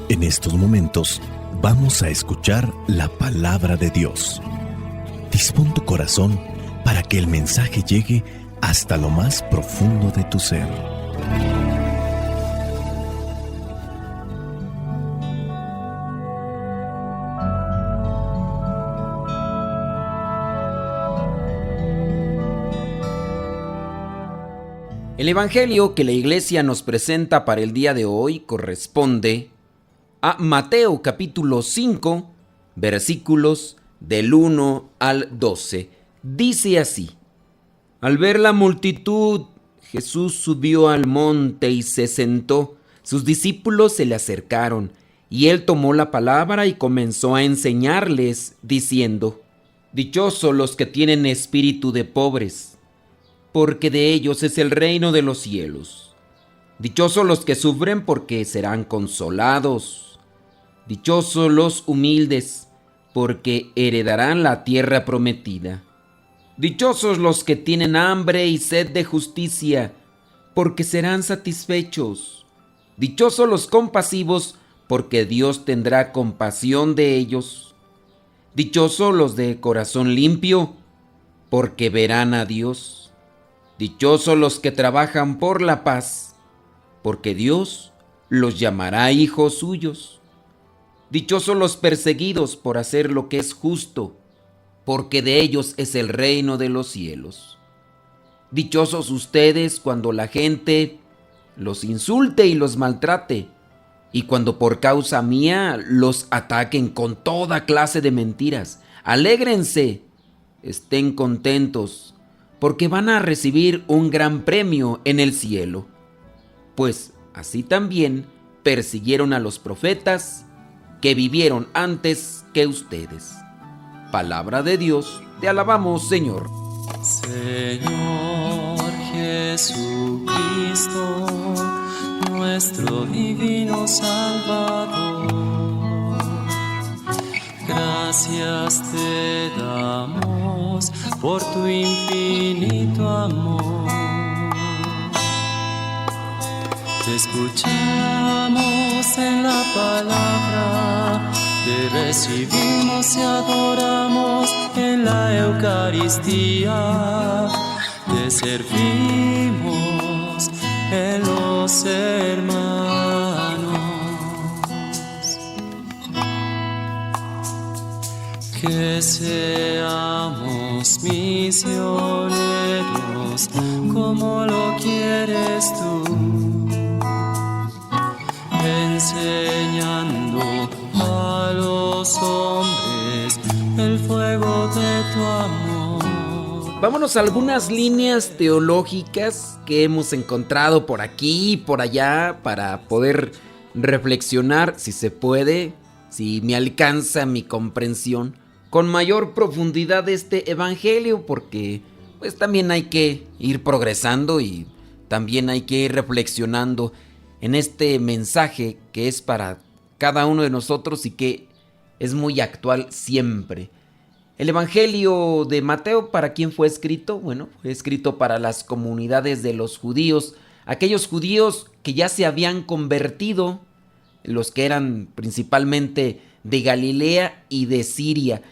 En estos momentos vamos a escuchar la palabra de Dios. Dispón tu corazón para que el mensaje llegue hasta lo más profundo de tu ser. El Evangelio que la Iglesia nos presenta para el día de hoy corresponde a Mateo capítulo 5, versículos del 1 al 12. Dice así: Al ver la multitud, Jesús subió al monte y se sentó. Sus discípulos se le acercaron, y él tomó la palabra y comenzó a enseñarles, diciendo: Dichosos los que tienen espíritu de pobres, porque de ellos es el reino de los cielos. Dichosos los que sufren, porque serán consolados. Dichosos los humildes, porque heredarán la tierra prometida. Dichosos los que tienen hambre y sed de justicia, porque serán satisfechos. Dichosos los compasivos, porque Dios tendrá compasión de ellos. Dichosos los de corazón limpio, porque verán a Dios. Dichosos los que trabajan por la paz, porque Dios los llamará hijos suyos. Dichosos los perseguidos por hacer lo que es justo, porque de ellos es el reino de los cielos. Dichosos ustedes cuando la gente los insulte y los maltrate, y cuando por causa mía los ataquen con toda clase de mentiras. Alégrense, estén contentos, porque van a recibir un gran premio en el cielo. Pues así también persiguieron a los profetas que vivieron antes que ustedes. Palabra de Dios, te alabamos, Señor. Señor Jesucristo, nuestro divino Salvador, gracias te damos por tu infinito amor. Te escuchamos en la palabra, te recibimos y adoramos en la Eucaristía, te servimos en los hermanos. Que seamos misioneros como lo quieres tú, enseñando a los hombres el fuego de tu amor. Vámonos a algunas líneas teológicas que hemos encontrado por aquí y por allá para poder reflexionar, si se puede, si me alcanza mi comprensión, con mayor profundidad de este evangelio, porque pues también hay que ir progresando y también hay que ir reflexionando en este mensaje que es para cada uno de nosotros y que es muy actual siempre. El evangelio de Mateo, ¿para quién fue escrito? Bueno, fue escrito para las comunidades de los judíos, aquellos judíos que ya se habían convertido, los que eran principalmente de Galilea y de Siria.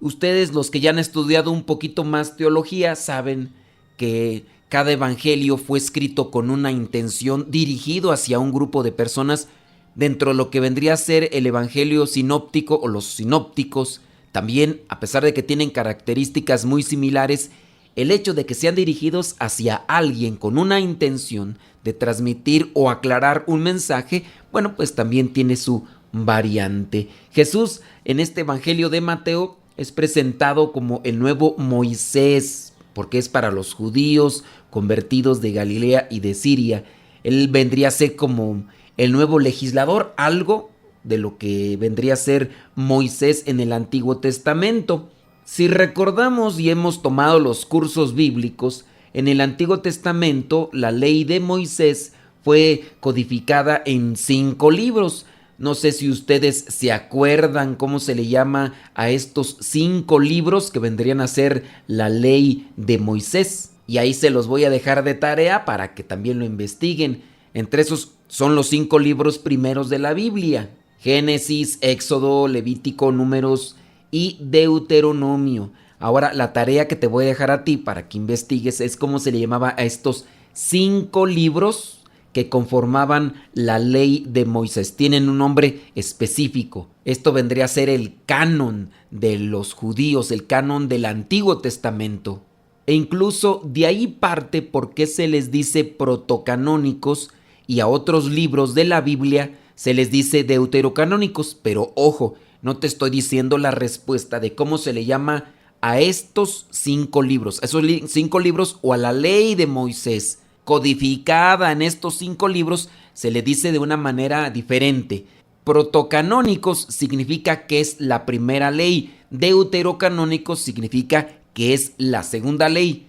Ustedes, los que ya han estudiado un poquito más teología, saben que cada evangelio fue escrito con una intención, dirigido hacia un grupo de personas dentro de lo que vendría a ser el evangelio sinóptico o los sinópticos. También, a pesar de que tienen características muy similares, el hecho de que sean dirigidos hacia alguien con una intención de transmitir o aclarar un mensaje, bueno, pues también tiene su variante. Jesús, en este evangelio de Mateo, es presentado como el nuevo Moisés, porque es para los judíos convertidos de Galilea y de Siria. Él vendría a ser como el nuevo legislador, algo de lo que vendría a ser Moisés en el Antiguo Testamento. Si recordamos y hemos tomado los cursos bíblicos, en el Antiguo Testamento la ley de Moisés fue codificada en 5 libros. No sé si ustedes se acuerdan cómo se le llama a estos 5 libros que vendrían a ser la ley de Moisés. Y ahí se los voy a dejar de tarea para que también lo investiguen. Entre esos son los 5 libros primeros de la Biblia: Génesis, Éxodo, Levítico, Números y Deuteronomio. Ahora, la tarea que te voy a dejar a ti para que investigues es cómo se le llamaba a estos 5 libros que conformaban la ley de Moisés. Tienen un nombre específico. Esto vendría a ser el canon de los judíos, el canon del Antiguo Testamento. E incluso de ahí parte por qué se les dice protocanónicos y a otros libros de la Biblia se les dice deuterocanónicos. Pero ojo, no te estoy diciendo la respuesta de cómo se le llama a estos 5 libros, a esos 5 libros o a la ley de Moisés codificada en estos 5 libros, se le dice de una manera diferente. Protocanónicos significa que es la primera ley, deuterocanónicos significa que es la segunda ley.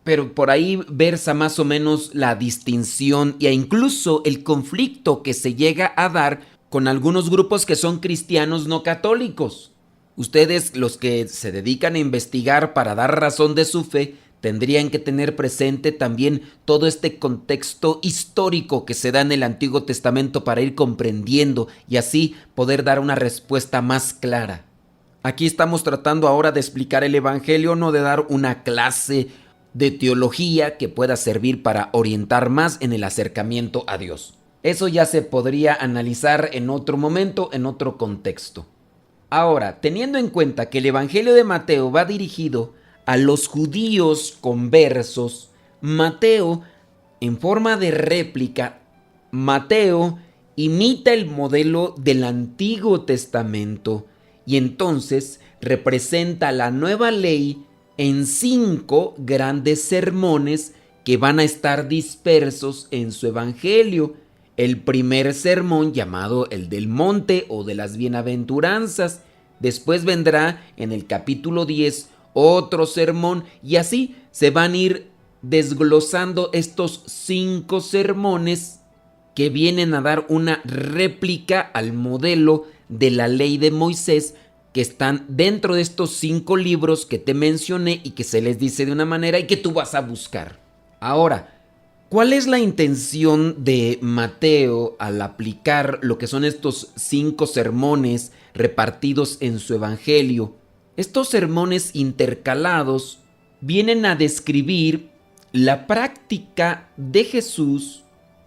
Pero por ahí versa más o menos la distinción e incluso el conflicto que se llega a dar con algunos grupos que son cristianos no católicos. Ustedes, los que se dedican a investigar para dar razón de su fe, tendrían que tener presente también todo este contexto histórico que se da en el Antiguo Testamento para ir comprendiendo y así poder dar una respuesta más clara. Aquí estamos tratando ahora de explicar el Evangelio, no de dar una clase de teología que pueda servir para orientar más en el acercamiento a Dios. Eso ya se podría analizar en otro momento, en otro contexto. Ahora, teniendo en cuenta que el Evangelio de Mateo va dirigido a los judíos conversos, Mateo, en forma de réplica, Mateo imita el modelo del Antiguo Testamento y entonces representa la nueva ley en 5 grandes sermones que van a estar dispersos en su Evangelio. El primer sermón, llamado el del monte o de las bienaventuranzas. Después vendrá en el capítulo 10 otro sermón y así se van a ir desglosando estos 5 sermones que vienen a dar una réplica al modelo de la ley de Moisés que están dentro de estos 5 libros que te mencioné y que se les dice de una manera y que tú vas a buscar. Ahora, ¿cuál es la intención de Mateo al aplicar lo que son estos 5 sermones repartidos en su Evangelio? Estos sermones intercalados vienen a describir la práctica de Jesús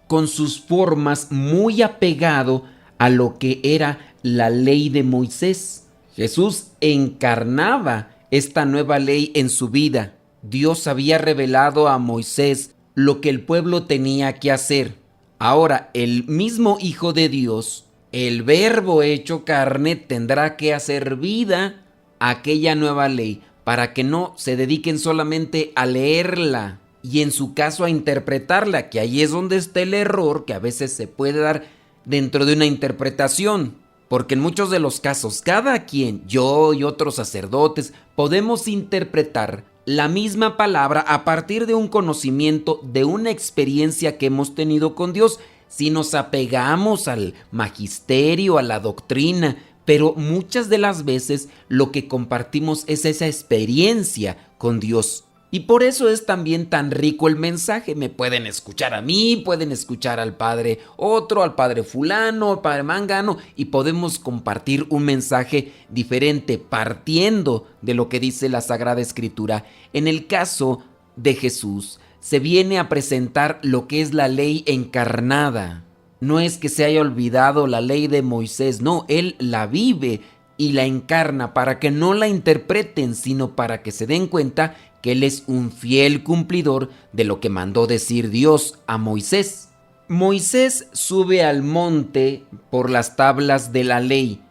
con sus formas muy apegado a lo que era la ley de Moisés. Jesús encarnaba esta nueva ley en su vida. Dios había revelado a Moisés lo que el pueblo tenía que hacer. Ahora, el mismo Hijo de Dios, el Verbo hecho carne, tendrá que hacer vida a aquella nueva ley para que no se dediquen solamente a leerla y en su caso a interpretarla, que ahí es donde está el error que a veces se puede dar dentro de una interpretación. Porque en muchos de los casos, cada quien, yo y otros sacerdotes, podemos interpretar la misma palabra a partir de un conocimiento, de una experiencia que hemos tenido con Dios, si nos apegamos al magisterio, a la doctrina, pero muchas de las veces lo que compartimos es esa experiencia con Dios. Y por eso es también tan rico el mensaje. Me pueden escuchar a mí, pueden escuchar al padre otro, al padre fulano, al padre mangano, y podemos compartir un mensaje diferente partiendo de lo que dice la Sagrada Escritura. En el caso de Jesús, se viene a presentar lo que es la ley encarnada. No es que se haya olvidado la ley de Moisés, no, Él la vive y la encarna para que no la interpreten, sino para que se den cuenta que Él es un fiel cumplidor de lo que mandó decir Dios a Moisés. Moisés sube al monte por las tablas de la ley,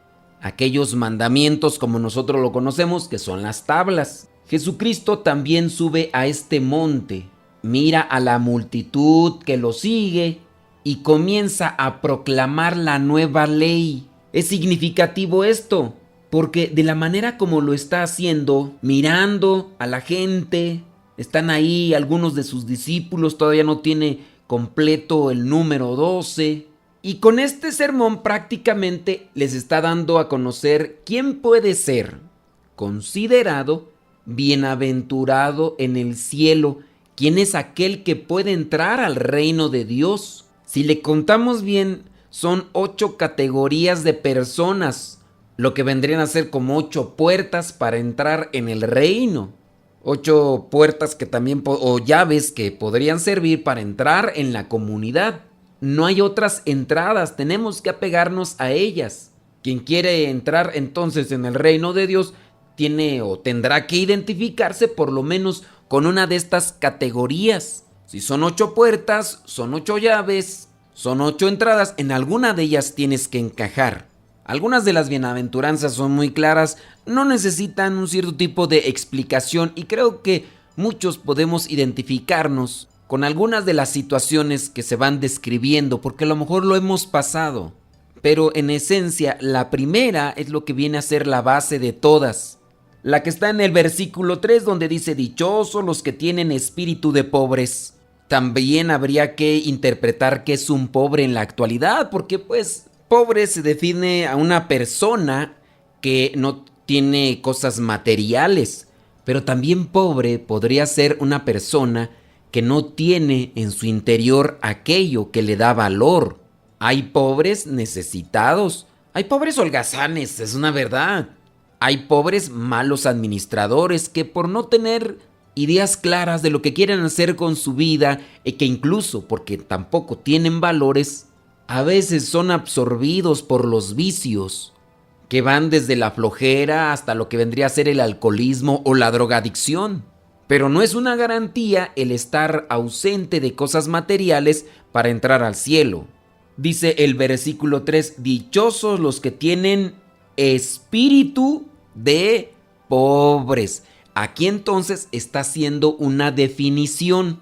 aquellos mandamientos como nosotros lo conocemos, que son las tablas. Jesucristo también sube a este monte, mira a la multitud que lo sigue y comienza a proclamar la nueva ley. Es significativo esto, porque de la manera como lo está haciendo, mirando a la gente, están ahí algunos de sus discípulos, todavía no tiene completo el número 12, y con este sermón prácticamente les está dando a conocer quién puede ser considerado bienaventurado en el cielo, quién es aquel que puede entrar al reino de Dios. Si le contamos bien, son 8 categorías de personas, lo que vendrían a ser como 8 puertas para entrar en el reino. 8 puertas que también, o llaves que podrían servir para entrar en la comunidad. No hay otras entradas, tenemos que apegarnos a ellas. Quien quiere entrar entonces en el reino de Dios tiene o tendrá que identificarse por lo menos con una de estas categorías. Si son 8 puertas, son 8 llaves, son 8 entradas, en alguna de ellas tienes que encajar. Algunas de las bienaventuranzas son muy claras, no necesitan un cierto tipo de explicación y creo que muchos podemos identificarnos con algunas de las situaciones que se van describiendo porque a lo mejor lo hemos pasado. Pero en esencia, la primera es lo que viene a ser la base de todas. La que está en el versículo 3 donde dice: dichosos los que tienen espíritu de pobres. También habría que interpretar qué es un pobre en la actualidad, porque pues pobre se define a una persona que no tiene cosas materiales, pero también pobre podría ser una persona que no tiene en su interior aquello que le da valor. Hay pobres necesitados, hay pobres holgazanes, es una verdad. Hay pobres malos administradores que por no tener ideas claras de lo que quieren hacer con su vida y que incluso porque tampoco tienen valores, a veces son absorbidos por los vicios que van desde la flojera hasta lo que vendría a ser el alcoholismo o la drogadicción. Pero no es una garantía el estar ausente de cosas materiales para entrar al cielo. Dice el versículo 3, dichosos los que tienen espíritu de pobres. Aquí entonces está haciendo una definición.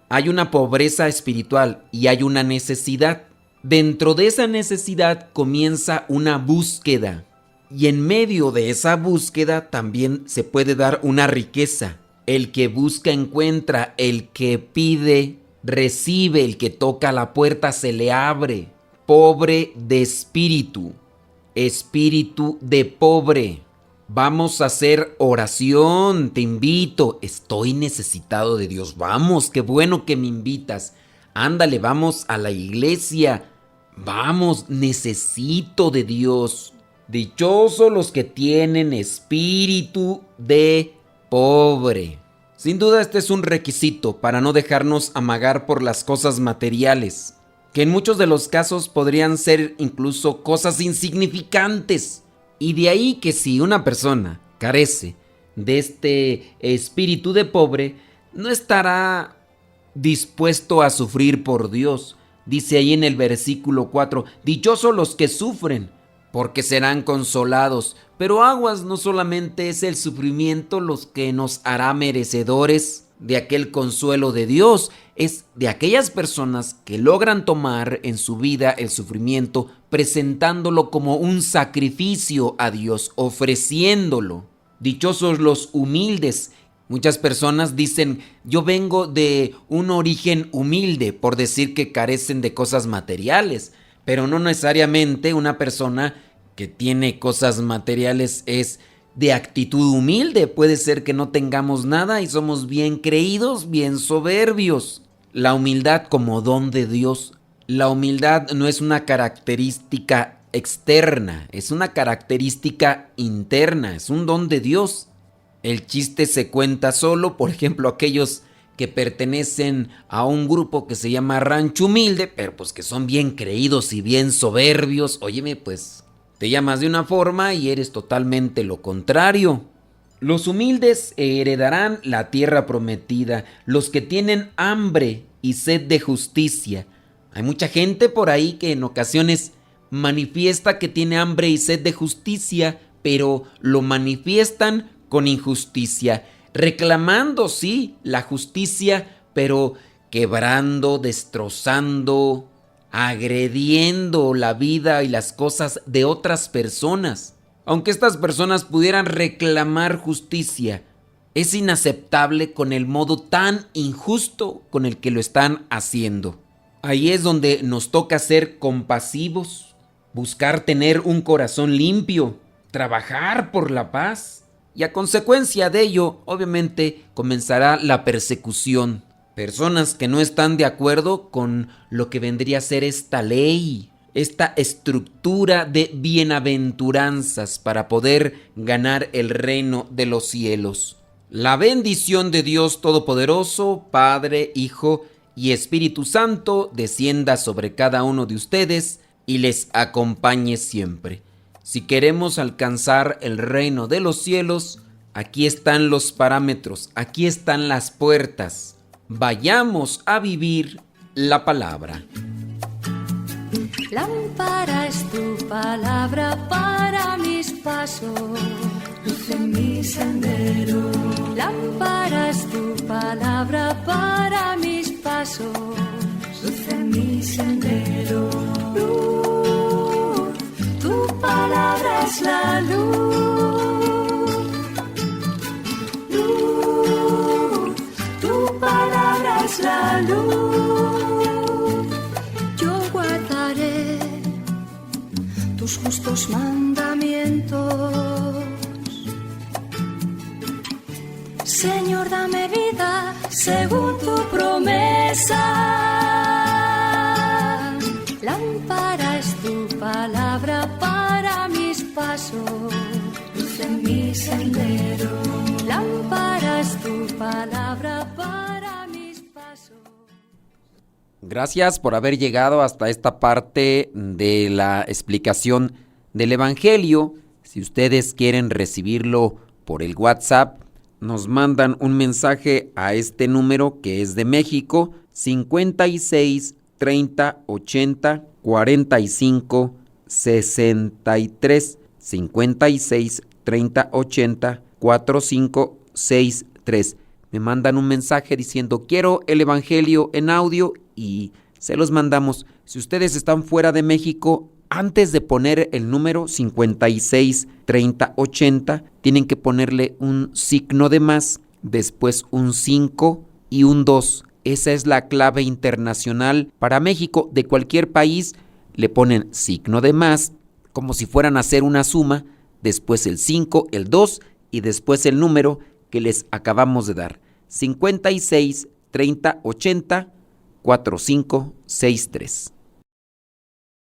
Hay una pobreza espiritual y hay una necesidad. Dentro de esa necesidad comienza una búsqueda. Y en medio de esa búsqueda también se puede dar una riqueza. El que busca encuentra, el que pide recibe, el que toca la puerta se le abre. Pobre de espíritu, espíritu de pobre. Vamos a hacer oración, te invito. Estoy necesitado de Dios. Vamos, qué bueno que me invitas. Ándale, vamos a la iglesia. Vamos, necesito de Dios. Dichosos los que tienen espíritu de pobre. Sin duda este es un requisito para no dejarnos amagar por las cosas materiales, que en muchos de los casos podrían ser incluso cosas insignificantes. Y de ahí que si una persona carece de este espíritu de pobre, no estará dispuesto a sufrir por Dios. Dice ahí en el versículo 4, dichosos los que sufren, porque serán consolados. Pero aguas, no solamente es el sufrimiento los que nos hará merecedores de aquel consuelo de Dios, es de aquellas personas que logran tomar en su vida el sufrimiento presentándolo como un sacrificio a Dios, ofreciéndolo. Dichosos los humildes. Muchas personas dicen, yo vengo de un origen humilde, por decir que carecen de cosas materiales, pero no necesariamente una persona que tiene cosas materiales es de actitud humilde. Puede ser que no tengamos nada y somos bien creídos, bien soberbios. La humildad como don de Dios. La humildad no es una característica externa, es una característica interna, es un don de Dios. El chiste se cuenta solo, por ejemplo, aquellos que pertenecen a un grupo que se llama Rancho Humilde, pero pues que son bien creídos y bien soberbios. Óyeme, pues te llamas de una forma y eres totalmente lo contrario. Los humildes heredarán la tierra prometida, los que tienen hambre y sed de justicia. Hay mucha gente por ahí que en ocasiones manifiesta que tiene hambre y sed de justicia, pero lo manifiestan con injusticia, reclamando, sí, la justicia, pero quebrando, destrozando, agrediendo la vida y las cosas de otras personas. Aunque estas personas pudieran reclamar justicia, es inaceptable con el modo tan injusto con el que lo están haciendo. Ahí es donde nos toca ser compasivos, buscar tener un corazón limpio, trabajar por la paz. Y a consecuencia de ello, obviamente, comenzará la persecución. Personas que no están de acuerdo con lo que vendría a ser esta ley, esta estructura de bienaventuranzas para poder ganar el reino de los cielos. La bendición de Dios Todopoderoso, Padre, Hijo y Espíritu Santo, descienda sobre cada uno de ustedes y les acompañe siempre. Si queremos alcanzar el reino de los cielos, aquí están los parámetros, aquí están las puertas. Vayamos a vivir la palabra. Lámpara es tu palabra para mis pasos, luz en mi sendero. Lámpara es tu palabra para mis pasos, luz en mi sendero. Luz, tu palabra es la luz. Luz, tu palabra es la luz. Tus justos mandamientos. Señor, dame vida según tu promesa. Lámpara es tu palabra para mis pasos, luz en mi sendero. Lámpara es tu palabra para mis pasos. Gracias por haber llegado hasta esta parte de la explicación del Evangelio. Si ustedes quieren recibirlo por el WhatsApp, nos mandan un mensaje a este número que es de México, 56 30 80 45 63. 56 30 80 45 63. Me mandan un mensaje diciendo quiero el Evangelio en audio y se los mandamos. Si ustedes están fuera de México, antes de poner el número 56 30 80, tienen que ponerle un signo de más, después un 5 y un 2. Esa es la clave internacional para México. De cualquier país le ponen signo de más, como si fueran a hacer una suma, después el 5, el 2 y después el número que les acabamos de dar. 56 30 80 4563.